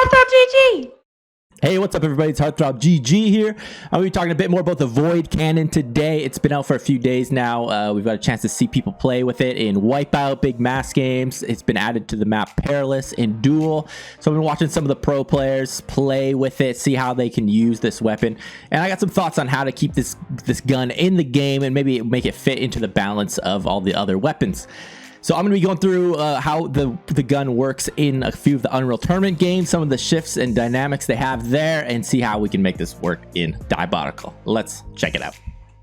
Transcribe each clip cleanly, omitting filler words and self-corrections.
GG. Hey, what's up, everybody? It's Heartthrob GG here. I'm going to be talking a bit more about the Void Cannon today. It's been out for a few days now. We've got a chance to see people play with it in Wipeout, big mass games. It's been added to the map Perilous in Duel. So I've been watching some of the pro players play with it, see how they can use this weapon. And I got some thoughts on how to keep this gun in the game and maybe make it fit into the balance of all the other weapons. So I'm going to be going through how the gun works in a few of the Unreal Tournament games, some of the shifts and dynamics they have there, and see how we can make this work in Diabotical. Let's check it out.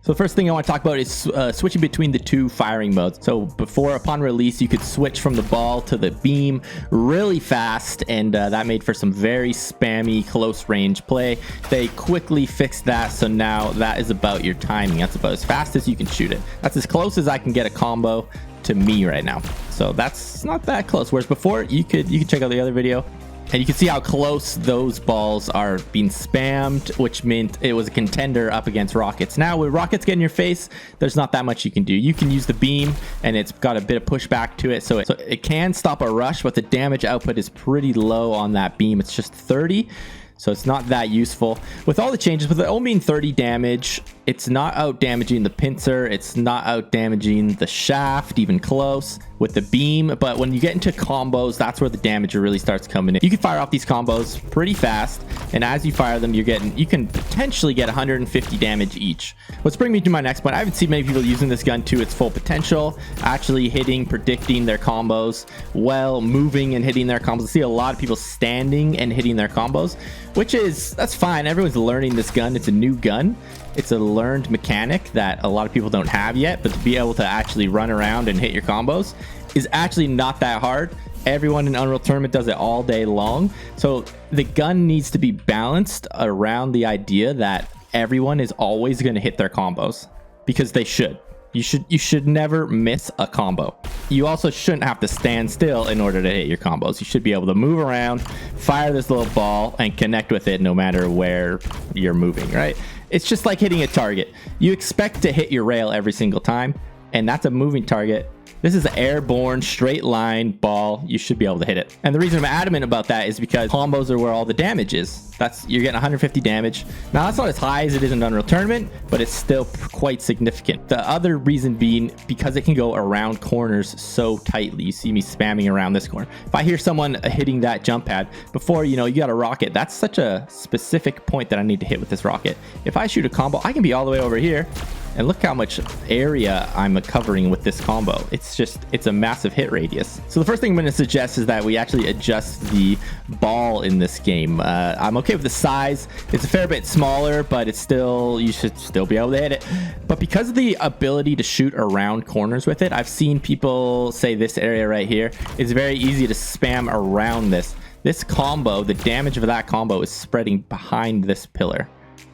So the first thing I want to talk about is switching between the two firing modes. So upon release, you could switch from the ball to the beam really fast, and that made for some very spammy close range play. They quickly fixed that, so now that is about your timing. That's about as fast as you can shoot it. That's as close as I can get a combo to me right now, so that's not that close. Whereas before, you could check out the other video and you can see how close those balls are being spammed, which meant it was a contender up against rockets. Now with rockets getting in your face, there's not that much you can do. You can use the beam and it's got a bit of pushback to it, so it can stop a rush, but the damage output is pretty low on that beam. It's just 30, so it's not that useful. With all the changes, with it only being 30 damage, it's not out damaging the pincer, it's not out damaging the shaft even close with the beam. But when you get into combos, that's where the damage really starts coming in. You can fire off these combos pretty fast, and as you fire them, you can potentially get 150 damage each. Let's bring me to my next point. I haven't seen many people using this gun to its full potential, actually predicting their combos well, moving and hitting their combos. I see a lot of people standing and hitting their combos, that's fine. Everyone's learning this gun. It's a new gun. It's a learned mechanic that a lot of people don't have yet, but to be able to actually run around and hit your combos is actually not that hard. Everyone in Unreal Tournament does it all day long. So the gun needs to be balanced around the idea that everyone is always going to hit their combos, because they should. You should never miss a combo. You also shouldn't have to stand still in order to hit your combos. You should be able to move around, fire this little ball, and connect with it no matter where you're moving, right? It's just like hitting a target. You expect to hit your rail every single time, and that's a moving target. This is an airborne, straight line ball. You should be able to hit it. And the reason I'm adamant about that is because combos are where all the damage is. You're getting 150 damage. Now, that's not as high as it is in Unreal Tournament, but it's still quite significant. The other reason being because it can go around corners so tightly. You see me spamming around this corner. If I hear someone hitting that jump pad, before you got a rocket, that's such a specific point that I need to hit with this rocket. If I shoot a combo, I can be all the way over here. And look how much area I'm covering with this combo. It's a massive hit radius. So the first thing I'm going to suggest is that we actually adjust the ball in this game. I'm okay with the size. It's a fair bit smaller, but you should still be able to hit it. But because of the ability to shoot around corners with it, I've seen people say this area right here is very easy to spam around this. This combo, the damage of that combo is spreading behind this pillar,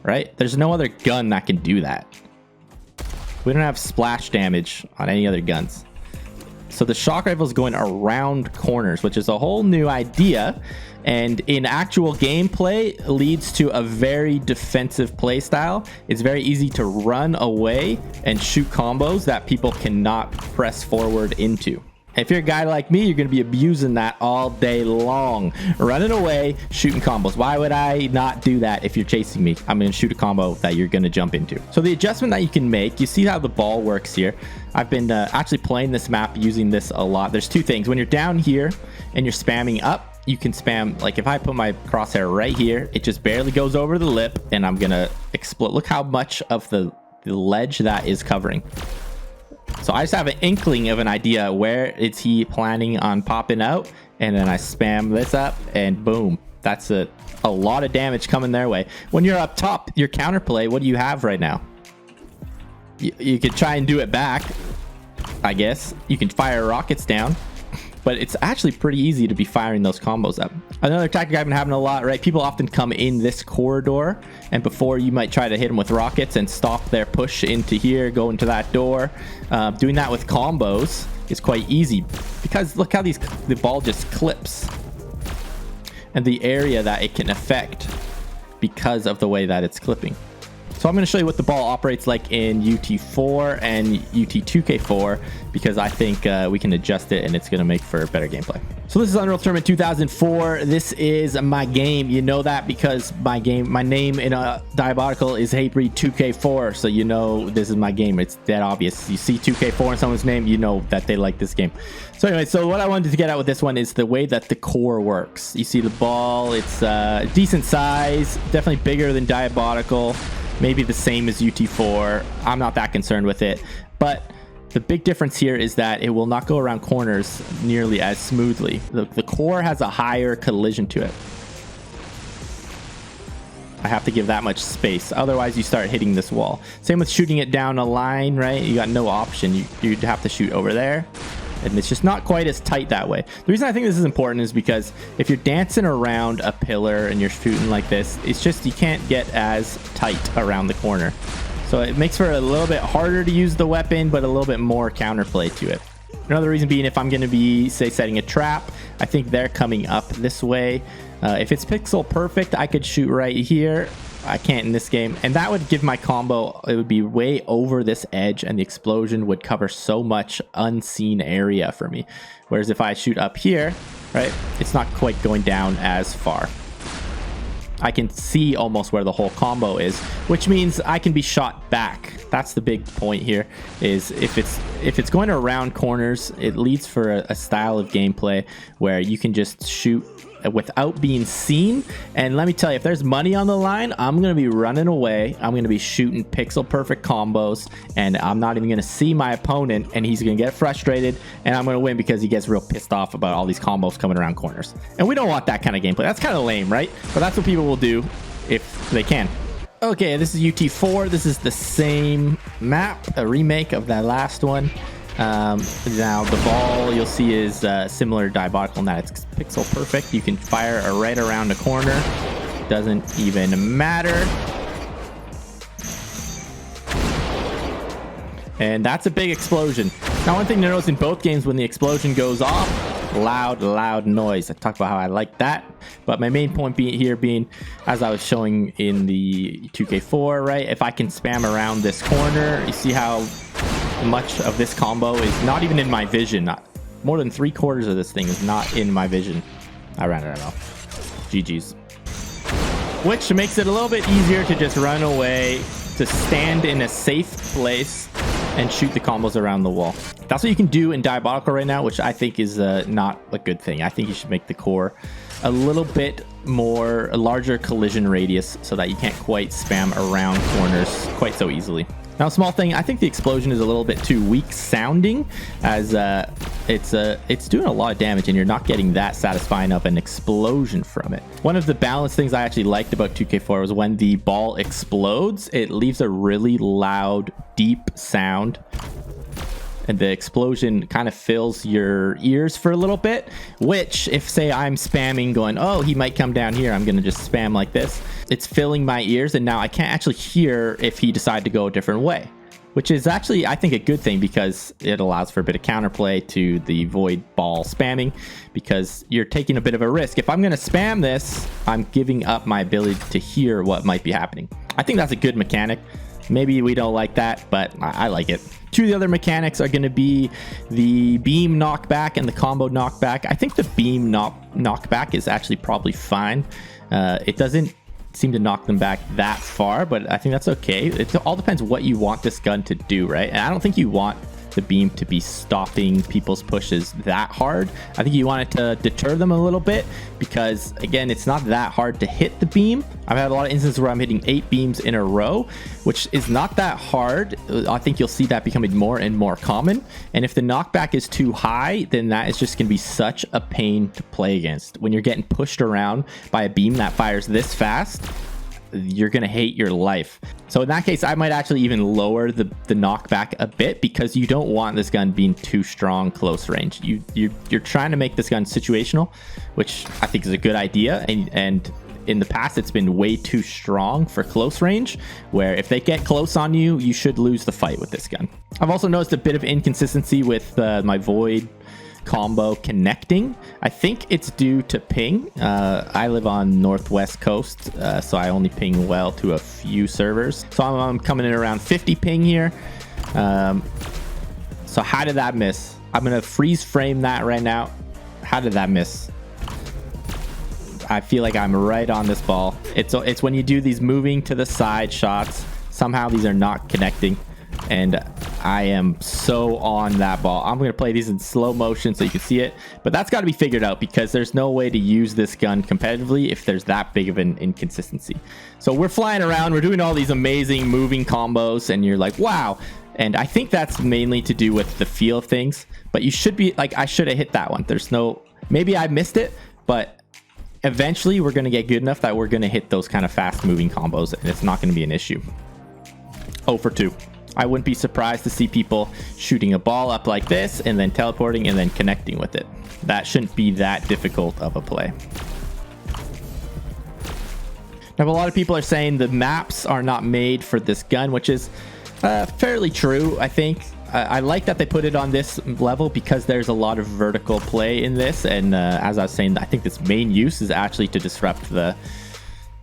right? There's no other gun that can do that. We don't have splash damage on any other guns. So the shock rifle is going around corners, which is a whole new idea, and in actual gameplay leads to a very defensive play style. It's very easy to run away and shoot combos that people cannot press forward into. If you're a guy like me, you're going to be abusing that all day long, running away, shooting combos. Why would I not do that? If you're chasing me, I'm going to shoot a combo that you're going to jump into. So the adjustment that you can make, you see how the ball works here. I've been actually playing this map using this a lot. There's two things. When you're down here and you're spamming up, you can spam, like if I put my crosshair right here, it just barely goes over the lip and I'm going to explode. Look how much of the ledge that is covering. So I just have an inkling of an idea where is he planning on popping out, and then I spam this up and boom, that's a lot of damage coming their way. When you're up top, your counterplay, what do you have right now? You could try and do it back, I guess. You can fire rockets down, but it's actually pretty easy to be firing those combos up. Another tactic I've been having a lot, right? People often come in this corridor, and before you might try to hit them with rockets and stop their push into here, go into that door. Doing that with combos is quite easy because look how the ball just clips, and the area that it can affect because of the way that it's clipping. So I'm going to show you what the ball operates like in UT4 and UT2K4 because I think we can adjust it and it's going to make for better gameplay. So this is Unreal Tournament 2004. This is my game. You know that because my name in Diabotical is Hatebreed 2K4. So you know this is my game. It's that obvious. You see 2K4 in someone's name, you know that they like this game. So anyway, so what I wanted to get at with this one is the way that the core works. You see the ball, it's decent size, definitely bigger than Diabotical. Maybe the same as UT4. I'm not that concerned with it. But the big difference here is that it will not go around corners nearly as smoothly. The core has a higher collision to it. I have to give that much space. Otherwise, you start hitting this wall. Same with shooting it down a line, right? You got no option. You'd have to shoot over there. And it's just not quite as tight that way. The reason I think this is important is because if you're dancing around a pillar and you're shooting like this, it's just you can't get as tight around the corner. So it makes for a little bit harder to use the weapon, but a little bit more counterplay to it. Another reason being, if I'm going to be, say, setting a trap, I think they're coming up this way. If it's pixel perfect, I could shoot right here. I can't in this game, and that would give my combo, it would be way over this edge and the explosion would cover so much unseen area for me. Whereas if I shoot up here, right, it's not quite going down as far. I can see almost where the whole combo is, which means I can be shot back. That's the big point here, is if it's going around corners, it leads for a style of gameplay where you can just shoot without being seen. And let me tell you, if there's money on the line, I'm going to be running away. I'm going to be shooting pixel perfect combos, and I'm not even going to see my opponent, and he's going to get frustrated, and I'm going to win because he gets real pissed off about all these combos coming around corners. And we don't want that kind of gameplay. That's kind of lame, right? But that's what people will do if they can. Okay, this is UT4. This is the same map, a remake of that last one. Now the ball you'll see is similar to Diabotical in that it's pixel perfect. You can fire right around the corner. Doesn't even matter. And that's a big explosion. Now one thing to notice in both games, when the explosion goes off, loud noise. I talked about how I like that, but my main point being, as I was showing in the 2K4, right, if I can spam around this corner, you see how much of this combo is not even in my vision. More than 3/4 of this thing is not in my vision. I ran it out. GG's. Which makes it a little bit easier to just run away, to stand in a safe place and shoot the combos around the wall. That's what you can do in Diabotical right now, which I think is not a good thing. I think you should make the core a little bit more, a larger collision radius so that you can't quite spam around corners quite so easily. Now, a small thing, I think the explosion is a little bit too weak sounding, as it's doing a lot of damage and you're not getting that satisfying of an explosion from it. One of the balanced things I actually liked about 2K4 was when the ball explodes, it leaves a really loud, deep sound. And the explosion kind of fills your ears for a little bit, which if say I'm spamming going, oh, he might come down here, I'm going to just spam like this. It's filling my ears, and now I can't actually hear if he decided to go a different way, which is actually, I think, a good thing because it allows for a bit of counterplay to the void ball spamming, because you're taking a bit of a risk. If I'm going to spam this, I'm giving up my ability to hear what might be happening. I think that's a good mechanic. Maybe we don't like that, but I like it. Two of the other mechanics are going to be the beam knockback and the combo knockback. I think the beam knockback is actually probably fine. It doesn't seem to knock them back that far, but I think that's okay. It all depends what you want this gun to do, right? And I don't think you want the beam to be stopping people's pushes that hard. I think you want it to deter them a little bit because, again, it's not that hard to hit the beam. I've had a lot of instances where I'm hitting 8 beams in a row, which is not that hard. I think you'll see that becoming more and more common. And if the knockback is too high, then that is just going to be such a pain to play against. When you're getting pushed around by a beam that fires this fast, you're gonna hate your life. So in that case, I might actually even lower the knockback a bit, because you don't want this gun being too strong close range. You're trying to make this gun situational, which I think is a good idea, and in the past it's been way too strong for close range, where if they get close on you, you should lose the fight with this gun. I've also noticed a bit of inconsistency with my void combo connecting. I think it's due to ping. I live on northwest coast, so I only ping well to a few servers. So I'm coming in around 50 ping here. So how did that miss? I'm gonna freeze frame that right now. How did that miss? I feel like I'm right on this ball. It's when you do these moving to the side shots, somehow these are not connecting, and I am so on that ball. I'm going to play these in slow motion so you can see it, but that's got to be figured out because there's no way to use this gun competitively if there's that big of an inconsistency. So we're flying around, we're doing all these amazing moving combos, and you're like, wow. And I think that's mainly to do with the feel of things, but you should be like, I should have hit that one. There's no, maybe I missed it, but eventually we're going to get good enough that we're going to hit those kind of fast moving combos, and it's not going to be an issue. 0 for 2. I wouldn't be surprised to see people shooting a ball up like this and then teleporting and then connecting with it. That shouldn't be that difficult of a play. Now, a lot of people are saying the maps are not made for this gun, which is fairly true, I think. I like that they put it on this level because there's a lot of vertical play in this, and as I was saying, I think this main use is actually to disrupt the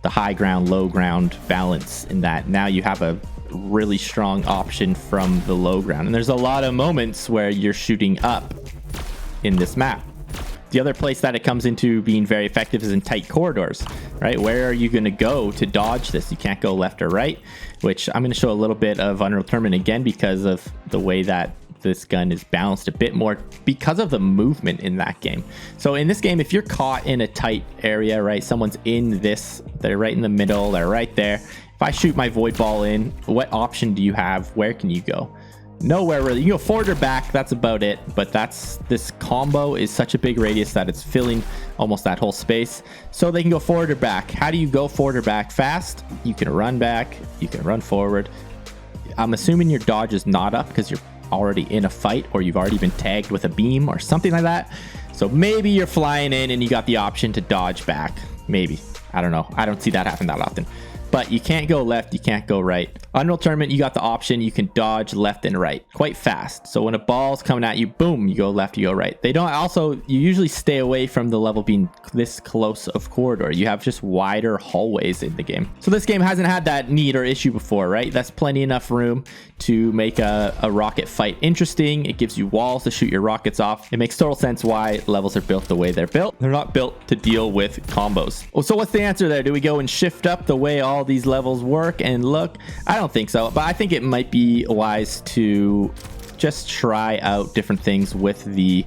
high ground, low ground balance, in that now you have a really strong option from the low ground, and there's a lot of moments where you're shooting up in this map. The other place that it comes into being very effective is in tight corridors, right? Where are you going to go to dodge this? You can't go left or right, which I'm going to show a little bit of Unreal Tournament again because of the way that this gun is balanced a bit more because of the movement in that game. So in this game, if you're caught in a tight area, right, someone's in this, they're right in the middle, they're right there. If I shoot my void ball in, what option do you have? Where can you go? Nowhere really. You can go forward or back, that's about it, but this combo is such a big radius that it's filling almost that whole space, so they can go forward or back. How do you go forward or back fast? You can run back, you can run forward. I'm assuming your dodge is not up because you're already in a fight, or you've already been tagged with a beam or something like that. So maybe you're flying in and you got the option to dodge back. Maybe, I don't know, I don't see that happen that often. But you can't go left, you can't go right. Unreal Tournament, you got the option, you can dodge left and right quite fast. So when a ball's coming at you, boom, you go left, you go right. They don't also, you usually stay away from the level being this close of corridor. You have just wider hallways in the game. So this game hasn't had that need or issue before, right? That's plenty enough room to make a rocket fight interesting. It gives you walls to shoot your rockets off. It makes total sense why levels are built the way they're built. They're not built to deal with combos. Oh, so what's the answer there? Do we go and shift up the way all these levels work and look? I don't think so, but I think it might be wise to just try out different things with the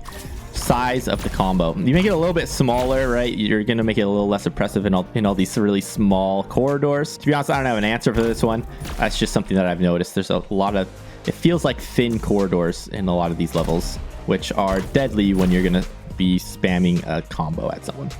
size of the combo. You make it a little bit smaller, right? You're gonna make it a little less oppressive in all these really small corridors. To be honest, I don't have an answer for this one. That's just something that I've noticed. There's a lot of, it feels like thin corridors in a lot of these levels, which are deadly when you're gonna be spamming a combo at someone.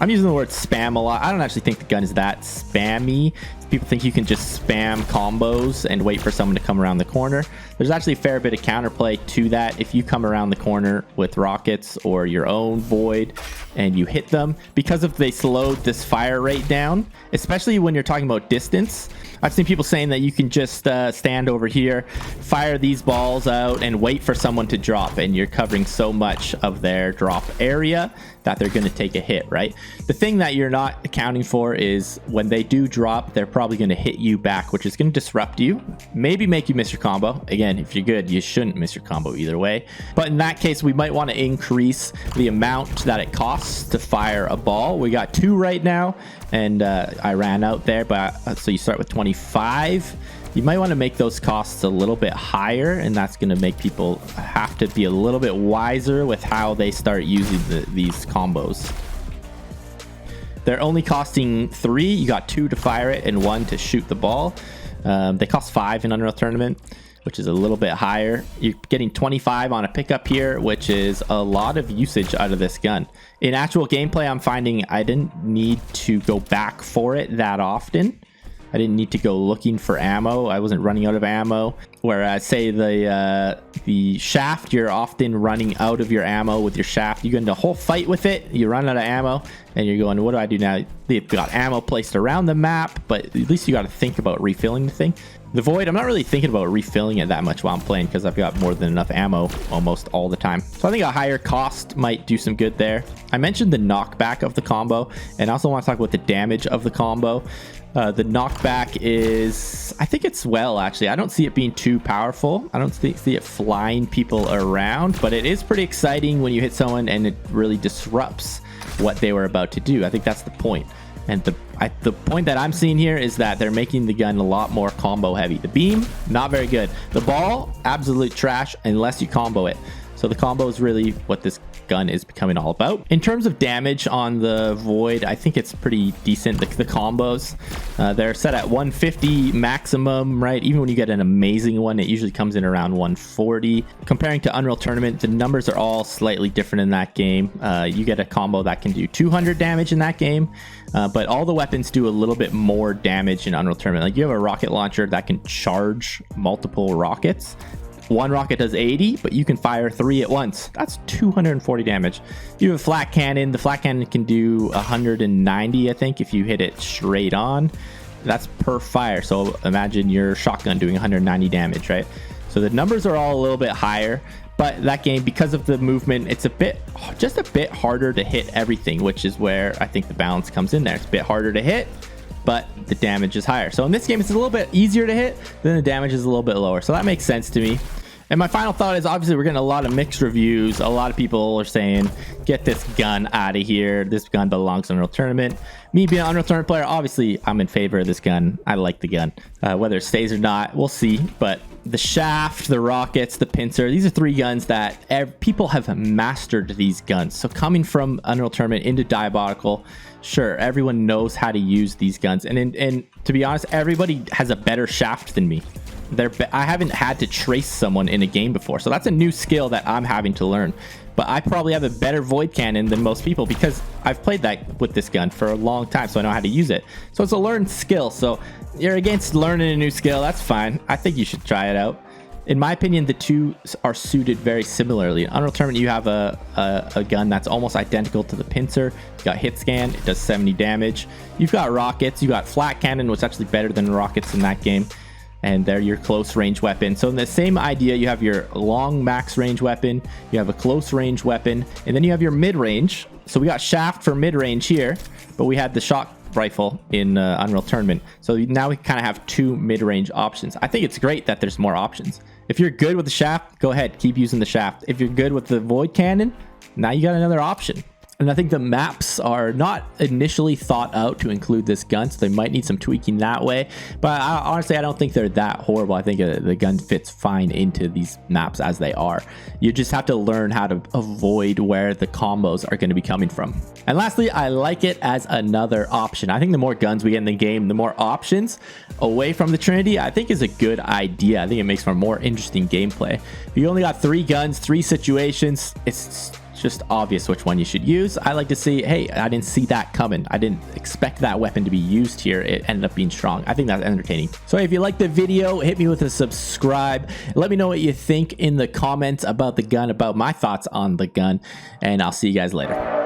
I'm using the word spam a lot. I don't actually think the gun is that spammy. People think you can just spam combos and wait for someone to come around the corner. There's actually a fair bit of counterplay to that. If you come around the corner with rockets or your own void and you hit them, because of they slowed this fire rate down, especially when you're talking about distance. I've seen people saying that you can just stand over here, fire these balls out, and wait for someone to drop, and you're covering so much of their drop area that they're going to take a hit, right? The thing that you're not accounting for is when they do drop, they're probably going to hit you back, which is going to disrupt you, maybe make you miss your combo. Again, if you're good, you shouldn't miss your combo either way. But in that case, we might want to increase the amount that it costs to fire a ball. We got 2 right now, and I ran out there, but so you start with 25. You might want to make those costs a little bit higher, and that's going to make people have to be a little bit wiser with how they start using these combos. They're only costing 3. You got 2 to fire it and 1 to shoot the ball. They cost 5 in Unreal Tournament, which is a little bit higher. You're getting 25 on a pickup here, which is a lot of usage out of this gun. In actual gameplay, I'm finding I didn't need to go back for it that often. I didn't need to go looking for ammo. I wasn't running out of ammo. Whereas say the shaft, you're often running out of your ammo with your shaft. You get into a whole fight with it, you run out of ammo, and you're going, what do I do now? They've got ammo placed around the map, but at least you got to think about refilling the thing. The Void, I'm not really thinking about refilling it that much while I'm playing because I've got more than enough ammo almost all the time. So I think a higher cost might do some good there. I mentioned the knockback of the combo, and I also want to talk about the damage of the combo. The knockback is, I think it's actually. I don't see it being too powerful. I don't see it flying people around, but it is pretty exciting when you hit someone and it really disrupts what they were about to do. I think that's the point. And the point that I'm seeing here is that they're making the gun a lot more combo heavy. The beam, not very good. The ball, absolute trash unless you combo it. So the combo is really what this gun is becoming all about. In terms of damage on the Void, I think it's pretty decent. The combos, they're set at 150 maximum, right? Even when you get an amazing one, it usually comes in around 140. Comparing to Unreal Tournament, the numbers are all slightly different in that game. You get a combo that can do 200 damage in that game, but all the weapons do a little bit more damage in Unreal Tournament. Like you have a rocket launcher that can charge multiple rockets. One rocket does 80, but you can fire 3 at once. That's 240 damage. You have a flat cannon. The flat cannon can do 190, I think, if you hit it straight on. That's per fire. So imagine your shotgun doing 190 damage, right? So the numbers are all a little bit higher, but that game, because of the movement, it's just a bit harder to hit everything, which is where I think the balance comes in there. It's a bit harder to hit, but the damage is higher. So in this game, it's a little bit easier to hit, then the damage is a little bit lower. So that makes sense to me. And my final thought is, obviously, we're getting a lot of mixed reviews. A lot of people are saying, get this gun out of here. This gun belongs to Unreal Tournament. Me being an Unreal Tournament player, obviously, I'm in favor of this gun. I like the gun. Whether it stays or not, we'll see. But the shaft, the rockets, the pincer, these are 3 guns that people have mastered these guns. So coming from Unreal Tournament into Diabotical, sure, everyone knows how to use these guns. And to be honest, everybody has a better shaft than me. I haven't had to trace someone in a game before, so that's a new skill that I'm having to learn. But I probably have a better void cannon than most people because I've played that with this gun for a long time, so I know how to use it. So it's a learned skill. So you're against learning a new skill, that's fine. I think you should try it out. In my opinion, the two are suited very similarly. In Unreal Tournament, you have a gun that's almost identical to the pincer. You've got hit scan, it does 70 damage. You've got rockets, you've got flat cannon, which is actually better than rockets in that game. And they're your close range weapon. So in the same idea, you have your long max range weapon, you have a close range weapon, and then you have your mid range. So we got shaft for mid range here, but we had the shot rifle in Unreal Tournament. So now we kind of have 2 mid range options. I think it's great that there's more options. If you're good with the shaft, go ahead, keep using the shaft. If you're good with the void cannon, now you got another option. And I think the maps are not initially thought out to include this gun, so they might need some tweaking that way. But honestly, I don't think they're that horrible. I think the gun fits fine into these maps as they are. You just have to learn how to avoid where the combos are going to be coming from. And lastly, I like it as another option. I think the more guns we get in the game, the more options away from the Trinity, I think is a good idea. I think it makes for more interesting gameplay. If you only got 3 guns, 3 situations, it's just obvious which one you should use. I like to see, hey, I didn't see that coming. I didn't expect that weapon to be used here. It ended up being strong. I think that's entertaining. So if you like the video, hit me with a subscribe. Let me know what you think in the comments about the gun, about my thoughts on the gun, and I'll see you guys later.